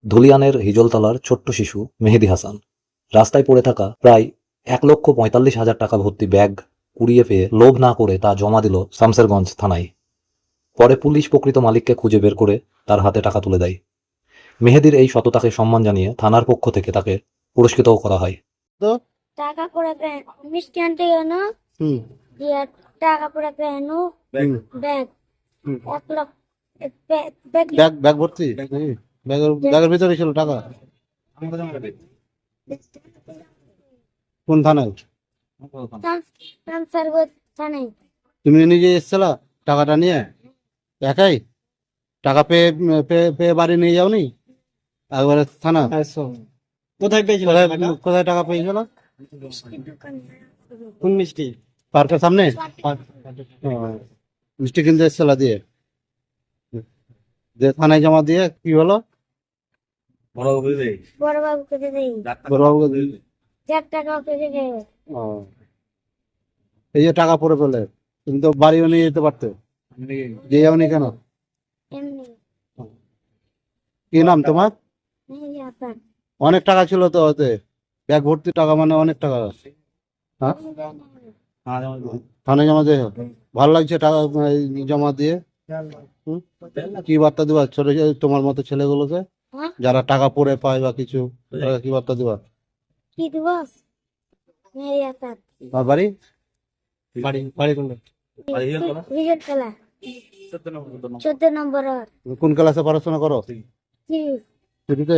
ধুলিয়ানের হিজলতলার ছোট্ট শিশু মেহেদী হাসান রাস্তায় পড়ে থাকা প্রায় ১,৪৫,০০০ টাকা ভর্তি ব্যাগ কুড়িয়ে পেয়ে লোভ না করে তা জমা দিল শামসেরগঞ্জ থানায়। পরে পুলিশ প্রকৃত মালিককে খুঁজে বের করে তার হাতে টাকা তুলে দেয়। মেহেদীর এই সততাকে সম্মান জানিয়ে থানার পক্ষ থেকে তাকে পুরস্কৃতও করা হয়। তো টাকা পড়ে পেন মিষ্টি আনতে গেল হুম দিয়ে টাকা পড়ে পেন ব্যাগ হুম। 1 লাখ ব্যাগ ব্যাগ ভর্তি ব্যাগের ভিতরে ছিল টাকা। কোন থানায়? ট্রান্সফার থানে তুমি নিজে এসেছিলা টাকাটা নিয়ে একাই? টাকা পেয়ে পেয়ে পেয়ে বাড়ি নিয়ে যাওনি একবারে থানা? কোথায় পেয়েছিল কোথায় টাকা পেয়েছিল? কোন মিষ্টি? পার্কের সামনে ও, মিষ্টি কিনতে এসেছিলা দিয়ে থানায় জমা দিয়ে কি হলো? বড় বাবুকে দিয়ে দেই বড়বাবুকে দিল। 1 টাকা ওকে দিয়ে ও, এই যে টাকা পড়ে পেলে তুমি তো বাড়িও নিয়ে যেতে পারতে, দিয়ে যাওনি কেন? এমনি কি নাম তোমার? মেহেদী হাসান অনেক টাকা ছিল তো ওতে, ব্যাগ ভর্তি টাকা মানে অনেক টাকা। হ্যাঁ থানায় জমা দিয়ে ভালো লাগছে টাকা জমা দিয়ে? হুম? কি বার্তা দিবা ছোট তোমার মতো ছেলেগুলোকে হ্যাঁ? যারা টাকা পড়ে পায় বা কিছু, তারা কি বার্তা দিবা? কি দিব মেহেদী হাসান আর বাড়ি বাড়ি কোন? রিজেক্ট খেলা 14 নম্বর কোন ক্লাসে পড়াশোনা করো? ছুটিতে?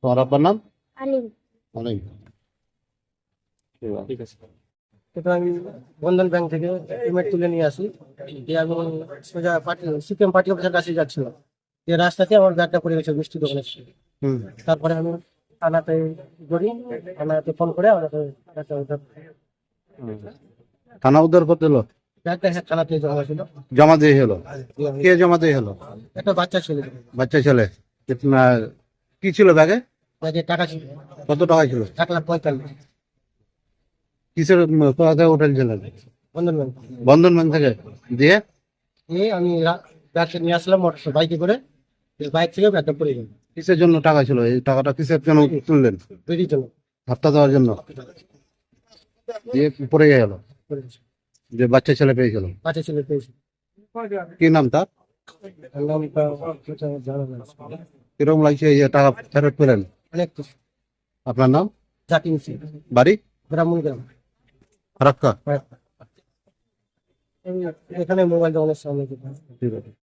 তোমার আব্বার নাম? আলিম অনেক ঠিক আছে। এটা আমি বন্ধন ব্যাংক থেকে পেমেন্ট তুলে নিয়ে আসি, দিয়ে আমি সোজা সিপিএম পার্টি অফিসের কাছে যাচ্ছিলাম, দিয়ে রাস্তাতে আমার ব্যাগটা পড়ে গেছে মিষ্টি দোকানে। হুম। তারপরে আমি থানাতে ধরি, থানাতে ফোন করে আমাকে ব্যাগটা উদ্ধার করে। থানা উদ্ধার করতে এলো? ব্যাগটা থানাতে জমা ছিল। জমা দিয়ে হলো? কে জমা দিয়ে হলো? একটা বাচ্চা ছিল, বাচ্চা ছেলে। কি ছিল ব্যাগে? ব্যাগে টাকা ছিল কত টাকা ছিল? 1,45,000 কিসের কোথা থেকে উঠেছিলেন? বন্ধন ব্যাংক। বন্ধন ব্যাংক থেকে? দিয়ে এই আমি ব্যাগটা নিয়ে আসলাম মোটর বাইকে করে, বাইক থেকে ব্যাগটা পড়ে গেল। কিসের জন্য টাকা ছিল? এই টাকাটা কিসের জন্য তুললেন? বেরিয়ে চলো হাতটা দেওয়ার জন্য? দিয়ে পড়ে গেল? যে বাচ্চা ছেলে পেয়েছিল? বাচ্চা ছেলে পেয়েছি। কি নাম তার? নামটা জানা নেই। কিরকম লাগছে এই যে টাকা ফেরত পেলেন? অনেক কিছু। আপনার নাম? জাকির সিং, বাড়ি? ব্রাহ্মণ গ্রাম। ফারাক্কা? এখানে মোবাইল দোকানের সামনে। ঠিক আছে।